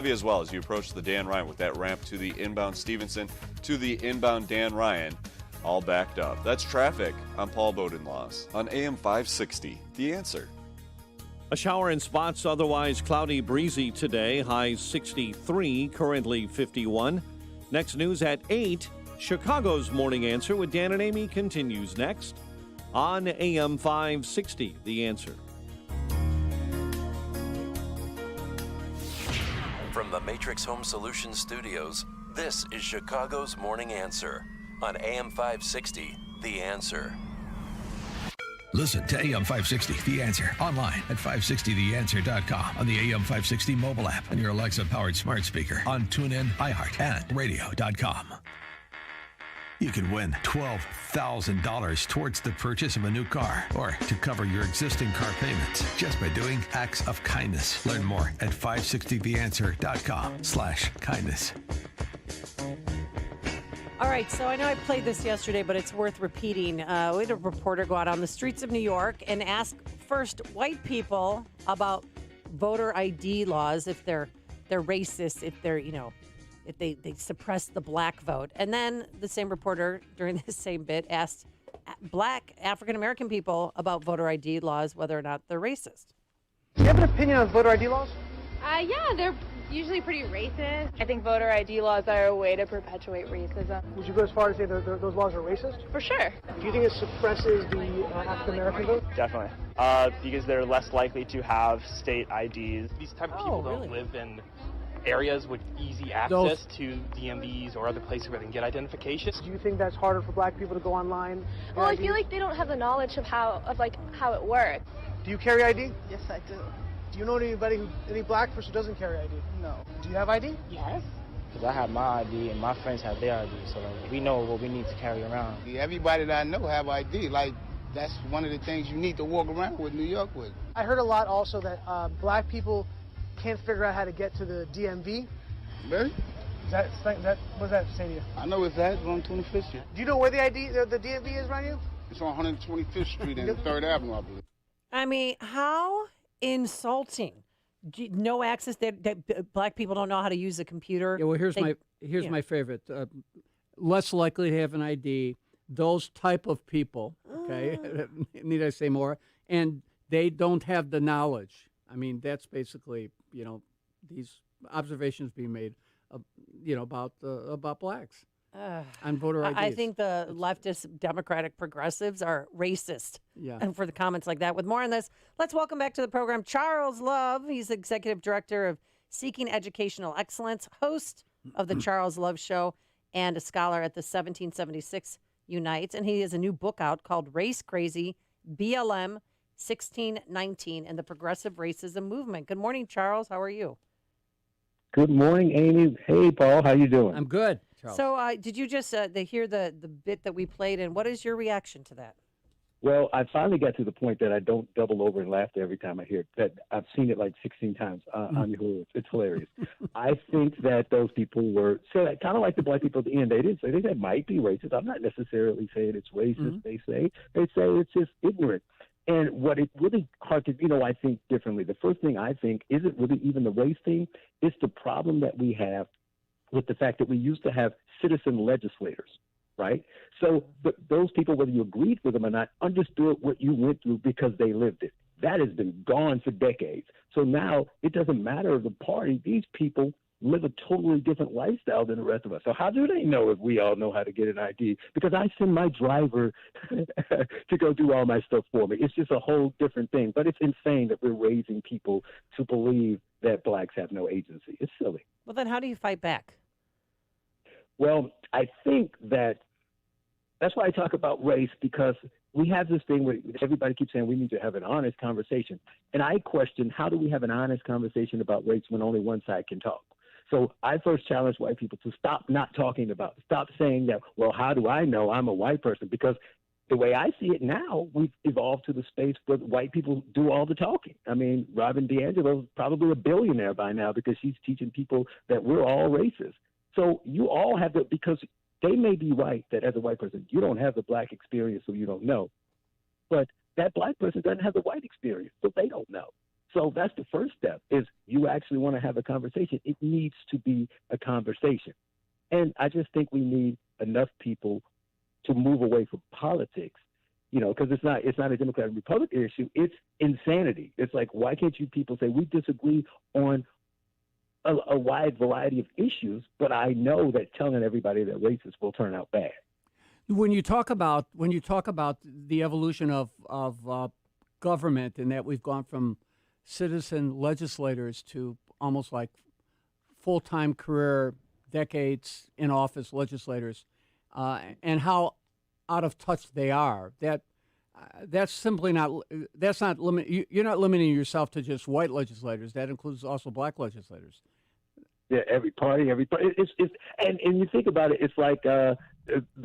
As well as you approach the Dan Ryan with that ramp to the inbound Stevenson to the inbound Dan Ryan, all backed up. That's traffic. I'm Paul Bodenloss on AM 560. The Answer. A shower in spots, otherwise cloudy, breezy today. High 63, currently 51. Next news at 8. Chicago's Morning Answer with Dan and Amy continues next on AM 560. The Answer. From the Matrix Home Solutions studios, this is Chicago's Morning Answer on AM 560, The Answer. Listen to AM 560, The Answer, online at 560theanswer.com, on the AM 560 mobile app, on your Alexa-powered smart speaker, on TuneIn, iHeart, and radio.com. You can win $12,000 towards the purchase of a new car or to cover your existing car payments just by doing acts of kindness. Learn more at 560theanswer.com/kindness. All right, so I know I played this yesterday, but it's worth repeating. We had a reporter go out on the streets of New York and ask first white people about voter ID laws, if they're racist, if they're, if they suppress the black vote. And then the same reporter during the same bit asked black African-American people about voter ID laws, whether or not they're racist. Do you have an opinion on voter ID laws? Yeah, they're usually pretty racist. I think voter ID laws are a way to perpetuate racism. Would you go as far as to say that those laws are racist? For sure. Do you think it suppresses the African-American vote? Definitely. Because they're less likely to have state IDs. These type of people don't live in areas with easy access to DMVs or other places where they can get identifications. Do you think that's harder for black people to go online? Well, I feel like they don't have the knowledge of how it works. Do you carry ID? Yes, I do. Do you know any black person who doesn't carry ID? No. Do you have ID? Yes. Because I have my ID and my friends have their ID, so we know what we need to carry around. Everybody that I know have ID. Like, that's one of the things you need to walk around with New York with. I heard a lot also that black people can't figure out how to get to the DMV. Really? What does that say to you? I know it's on 25th Street. Do you know where the DMV is around you? It's on 125th Street and 3rd Avenue, I believe. I mean, how insulting. No access, that black people don't know how to use a computer. Yeah, well, here's my favorite. Less likely to have an ID, those type of people, okay, need I say more, and they don't have the knowledge. I mean, that's basically, these observations being made, about blacks on voter IDs. I think the leftist Democratic progressives are racist. Yeah. And for the comments like that. With more on this, let's welcome back to the program Charles Love. He's executive director of Seeking Educational Excellence, host of the Charles Love Show, and a scholar at the 1776 Unites. And he has a new book out called Race Crazy, BLM 1619 and the Progressive Racism Movement. Good morning, Charles. How are you? Good morning, Amy. Hey, Paul. How you doing? I'm good, Charles. So did you just hear the bit that we played, and what is your reaction to that? Well, I finally got to the point that I don't double over and laugh every time I hear it. That I've seen it like 16 times on Hulu. It's hilarious. I think that those people were kind of like the black people at the end. They didn't say they might be racist. I'm not necessarily saying it's racist. They say it's just ignorant. And what it really hard to, I think differently. The first thing I think isn't really even the race thing. It's the problem that we have with the fact that we used to have citizen legislators, right? So those people, whether you agreed with them or not, understood what you went through because they lived it. That has been gone for decades. So now it doesn't matter the party. These people live a totally different lifestyle than the rest of us. So how do they know if we all know how to get an ID? Because I send my driver to go do all my stuff for me. It's just a whole different thing. But it's insane that we're raising people to believe that blacks have no agency. It's silly. Well, then how do you fight back? Well, I think that's why I talk about race, because we have this thing where everybody keeps saying we need to have an honest conversation. And I question, how do we have an honest conversation about race when only one side can talk? So I first challenge white people to stop not talking about it. Stop saying that, well, how do I know I'm a white person? Because the way I see it now, we've evolved to the space where white people do all the talking. I mean, Robin DiAngelo's probably a billionaire by now because she's teaching people that we're all racist. So you all have to, because they may be right that as a white person, you don't have the black experience, so you don't know. But that black person doesn't have the white experience, so they don't know. So that's the first step, is you actually want to have a conversation. It needs to be a conversation. And I just think we need enough people to move away from politics, because it's not a Democrat and Republican issue. It's insanity. It's like, why can't you people say we disagree on a wide variety of issues, but I know that telling everybody they're racist will turn out bad. When you talk about the evolution of government, and that we've gone from citizen legislators to almost like full-time career, decades in office legislators, and how out of touch they are, that's simply not you're not limiting yourself to just white legislators. That includes also black legislators. Yeah, every party. It's and you think about it, it's like the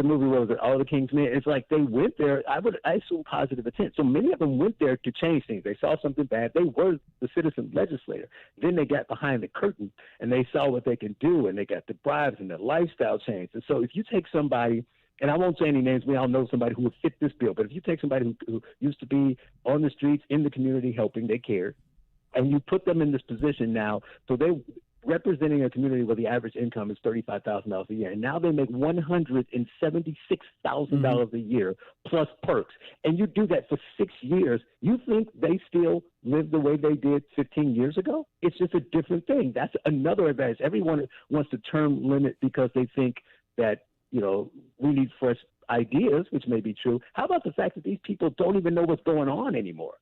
movie, what was it, All the King's Men? It's like they went there. I assume positive intent. So many of them went there to change things. They saw something bad. They were the citizen legislator. Then they got behind the curtain and they saw what they could do, and they got the bribes and the lifestyle change. And so if you take somebody, and I won't say any names, we all know somebody who would fit this bill, but if you take somebody who used to be on the streets, in the community, helping, they cared, and you put them in this position now, so they representing a community where the average income is $35,000 a year, and now they make $176,000 a year plus perks, and you do that for 6 years, you think they still live the way they did 15 years ago? It's just a different thing. That's another advantage. Everyone wants to term limit because they think that, we need fresh ideas, which may be true. How about the fact that these people don't even know what's going on anymore?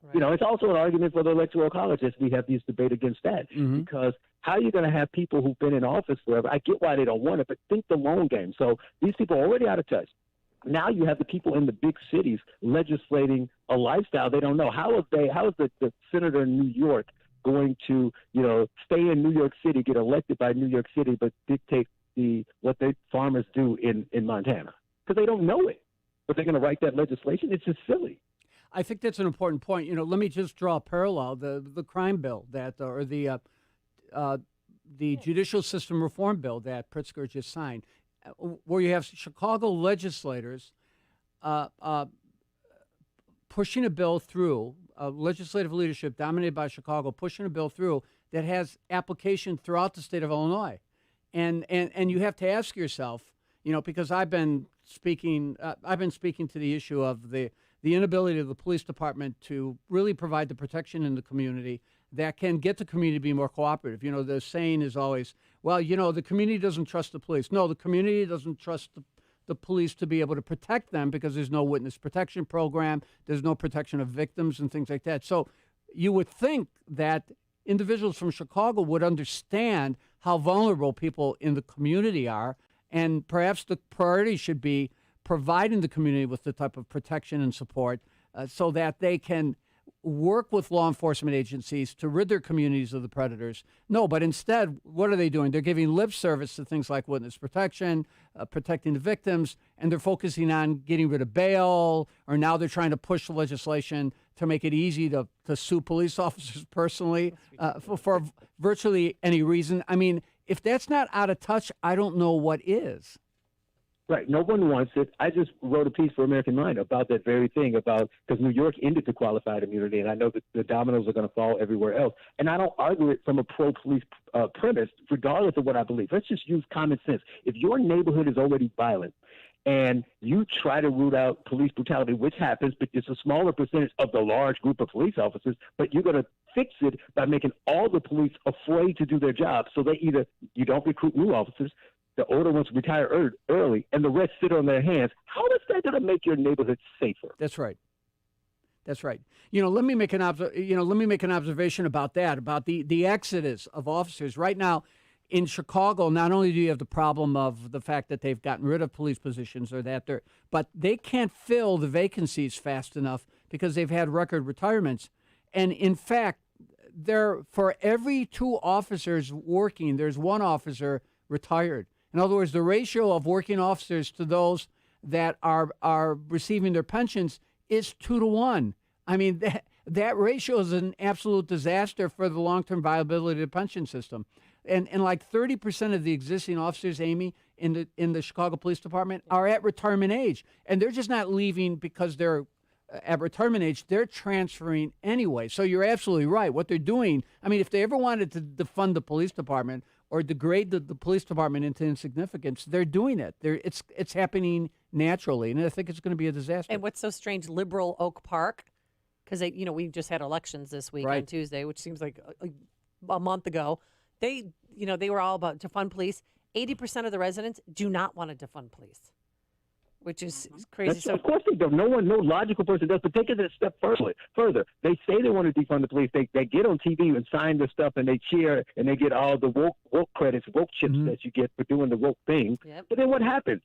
Right. It's also an argument for the Electoral College as we have these debate against that, because how are you going to have people who've been in office forever? I get why they don't want it, but think the long game. So these people are already out of touch. Now you have the people in the big cities legislating a lifestyle they don't know. How is the senator in New York going to, stay in New York City, get elected by New York City, but dictate what the farmers do in Montana? Because they don't know it. But they're going to write that legislation? It's just silly. I think that's an important point. Let me just draw a parallel. The crime bill or the judicial system reform bill that Pritzker just signed, where you have Chicago legislators pushing a bill through, legislative leadership dominated by Chicago, pushing a bill through that has application throughout the state of Illinois. And you have to ask yourself, because I've been speaking to the issue of the inability of the police department to really provide the protection in the community that can get the community to be more cooperative. The saying is always, well, the community doesn't trust the police. No, the community doesn't trust the police to be able to protect them because there's no witness protection program, there's no protection of victims and things like that. So you would think that individuals from Chicago would understand how vulnerable people in the community are, and perhaps the priority should be providing the community with the type of protection and support so that they can work with law enforcement agencies to rid their communities of the predators. No, but instead, what are they doing? They're giving lip service to things like witness protection, protecting the victims, and they're focusing on getting rid of bail, or now they're trying to push legislation to make it easy to sue police officers personally for virtually any reason. I mean, if that's not out of touch, I don't know what is. Right. No one wants it. I just wrote a piece for American Mind about that very thing, because New York ended the qualified immunity, and I know that the dominoes are going to fall everywhere else. And I don't argue it from a pro-police premise, regardless of what I believe. Let's just use common sense. If your neighborhood is already violent and you try to root out police brutality, which happens, but it's a smaller percentage of the large group of police officers, but you're going to fix it by making all the police afraid to do their job. So you don't recruit new officers, the older ones retire early, and the rest sit on their hands. How is that going to make your neighborhood safer? That's right. That's right. Let me make an observation about that, about the exodus of officers right now. In Chicago, not only do you have the problem of the fact that they've gotten rid of police positions, but they can't fill the vacancies fast enough because they've had record retirements. And in fact, for every 2 officers working, there's 1 officer retired. In other words, the ratio of working officers to those that are receiving their pensions is 2 to 1. I mean, that ratio is an absolute disaster for the long-term viability of the pension system. And like 30% of the existing officers, Amy, in the Chicago Police Department are at retirement age, and they're just not leaving because they're at retirement age, they're transferring anyway. So you're absolutely right. What they're doing, I mean, if they ever wanted to defund the police department or degrade the police department into insignificance, they're doing it. It's happening naturally, and I think it's going to be a disaster. And what's so strange, liberal Oak Park, because we just had elections this week on Tuesday, which seems like a month ago. They were all about defund police. 80% of the residents do not want to defund police, which is crazy. Of course they don't. No logical person does. But take it a step further. They say they want to defund the police. They get on TV and sign the stuff, and they cheer, and they get all the woke credits, woke chips that you get for doing the woke thing. Yep. But then what happens?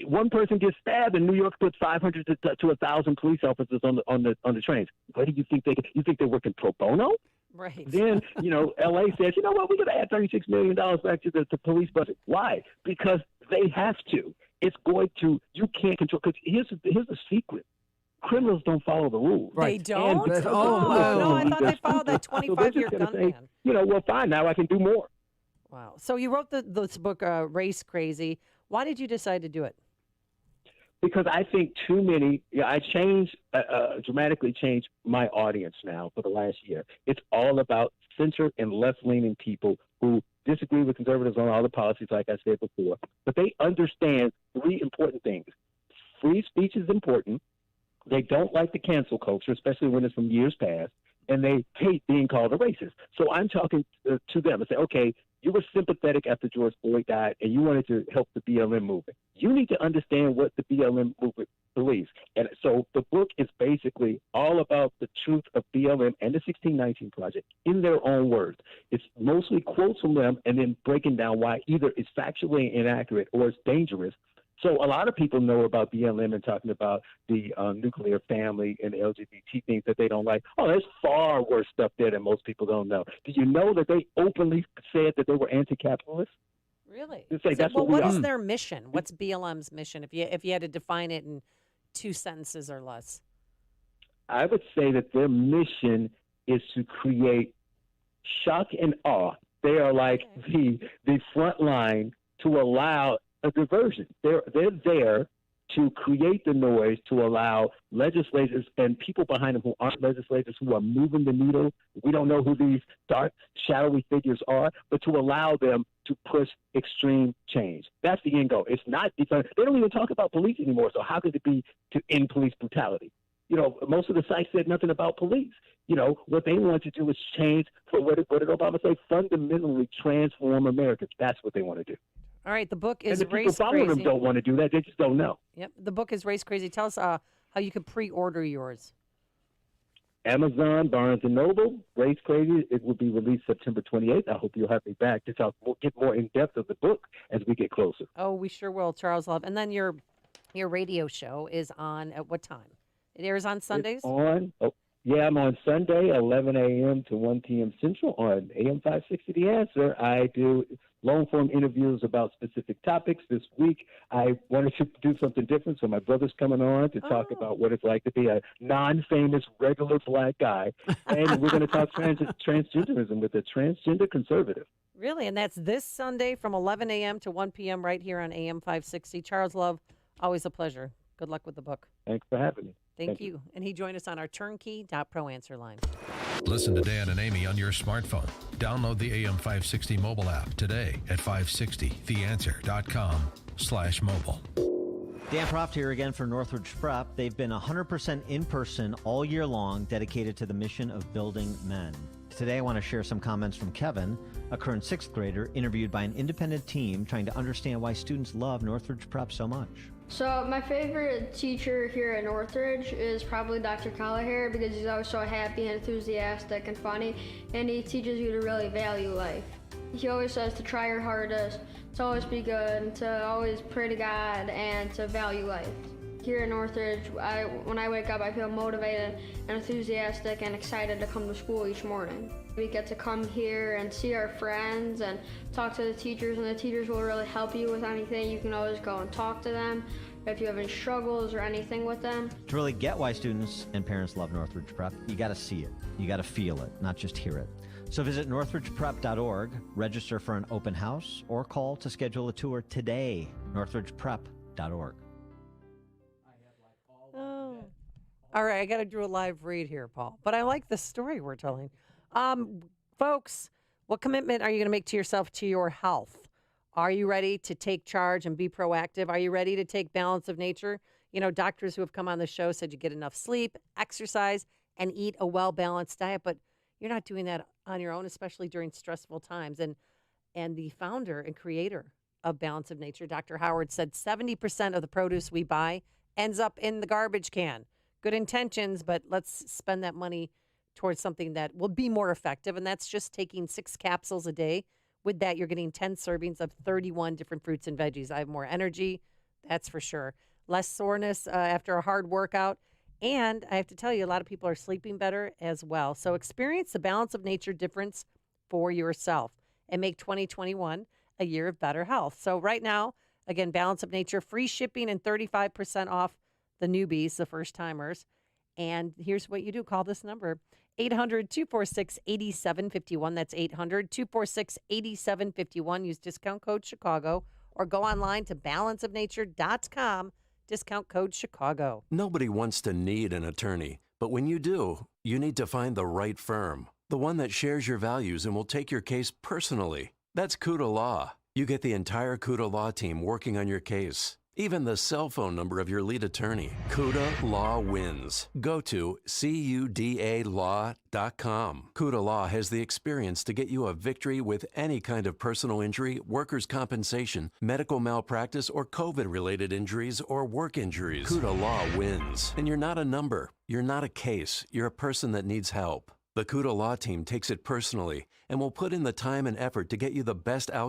One person gets stabbed, and New York puts 500 to 1,000 police officers on the trains. What do you think you think they're working pro bono? Right. Then, L.A. says, you know what, we're going to add $36 million back to the police budget. Why? Because they have to. It's going to, you can't control, because here's the secret. Criminals don't follow the rules. They don't? No, I thought they followed that 25-year gun ban. Well, fine, now I can do more. Wow. So you wrote this book, Race Crazy. Why did you decide to do it? Because I think too many, I dramatically changed my audience now for the last year. It's all about center and left-leaning people who disagree with conservatives on all the policies, like I said before. But they understand three important things. Free speech is important. They don't like the cancel culture, especially when it's from years past. And they hate being called a racist. So I'm talking to them and say, okay, you were sympathetic after George Floyd died, and you wanted to help the BLM movement. You need to understand what the BLM movement believes. And so the book is basically all about the truth of BLM and the 1619 Project in their own words. It's mostly quotes from them and then breaking down why either it's factually inaccurate or it's dangerous. So a lot of people know about BLM and talking about the nuclear family and LGBT things that they don't like. Oh, there's far worse stuff there that most people don't know. Did you know that they openly said that they were anti-capitalist? Really? What is their mission? What's BLM's mission? If you had to define it in 2 sentences or less. I would say that their mission is to create shock and awe. They are like the front line to allow a diversion. They're there to create the noise, to allow legislators and people behind them who aren't legislators, who are moving the needle. We don't know who these dark, shadowy figures are, but to allow them to push extreme change. That's the end goal. It's not because they don't even talk about police anymore. So how could it be to end police brutality? Most of the sites said nothing about police. What they want to do is change. What did Obama say? Fundamentally transform America. That's what they want to do. All right, the book is and the Race people following Crazy. them don't want to do that. They just don't know. Yep, the book is Race Crazy. Tell us how you can pre-order yours. Amazon, Barnes & Noble, Race Crazy. It will be released September 28th. I hope you'll have me back to get more in-depth of the book as we get closer. Oh, we sure will, Charles Love. And then your radio show is on at what time? It airs on Sundays? I'm on Sunday, 11 a.m. to 1 p.m. Central on AM 560 The Answer. I do long-form interviews about specific topics. This week, I wanted to do something different, so my brother's coming on to talk about what it's like to be a non-famous, regular black guy. And we're going to talk transgenderism with a transgender conservative. Really? And that's this Sunday from 11 a.m. to 1 p.m. right here on AM 560. Charles Love, always a pleasure. Good luck with the book. Thanks for having me. Thank you. And he joined us on our turnkey.pro answer line. Listen to Dan and Amy on your smartphone. Download the AM 560 mobile app today at 560theanswer.com/mobile. Dan Proft here again for Northridge Prep. They've been 100% in person all year long, dedicated to the mission of building men. Today I want to share some comments from Kevin, a current 6th grader interviewed by an independent team trying to understand why students love Northridge Prep so much. So my favorite teacher here at Northridge is probably Dr. Callahan, because he's always so happy and enthusiastic and funny, and he teaches you to really value life. He always says to try your hardest, to always be good, to always pray to God, and to value life. Here at Northridge, when I wake up, I feel motivated and enthusiastic and excited to come to school each morning. We get to come here and see our friends and talk to the teachers, and the teachers will really help you with anything. You can always go and talk to them if you have any struggles or anything with them. To really get why students and parents love Northridge Prep, you got to see it. You got to feel it, not just hear it. So visit northridgeprep.org, register for an open house, or call to schedule a tour today, northridgeprep.org. All right, I got to do a live read here, Paul. But I like the story we're telling. Folks, what commitment are you going to make to yourself, to your health? Are you ready to take charge and be proactive? Are you ready to take balance of nature? You know, doctors who have come on the show said you get enough sleep, exercise, and eat a well-balanced diet, but you're not doing that on your own, especially during stressful times. And the founder and creator of Balance of Nature, Dr. Howard, said 70% of the produce we buy ends up in the garbage can. Good intentions, but let's spend that money towards something that will be more effective, and that's just taking 6 capsules a day. With that, you're getting 10 servings of 31 different fruits and veggies. I have more energy, that's for sure. Less soreness after a hard workout. And I have to tell you, a lot of people are sleeping better as well. So experience the Balance of Nature difference for yourself and make 2021 a year of better health. So right now, again, Balance of Nature, free shipping and 35% off the newbies, the first timers. And here's what you do. Call this number, 800-246-8751. That's 800-246-8751. Use discount code Chicago or go online to balanceofnature.com. Discount code Chicago. Nobody wants to need an attorney, but when you do, you need to find the right firm, the one that shares your values and will take your case personally. That's Cuda Law. You get the entire Cuda Law team working on your case, even the cell phone number of your lead attorney. Cuda Law wins. Go to CUDALaw.com. Cuda Law has the experience to get you a victory with any kind of personal injury, workers' compensation, medical malpractice, or COVID-related injuries or work injuries. Cuda Law wins. And you're not a number. You're not a case. You're a person that needs help. The Cuda Law team takes it personally and will put in the time and effort to get you the best outcome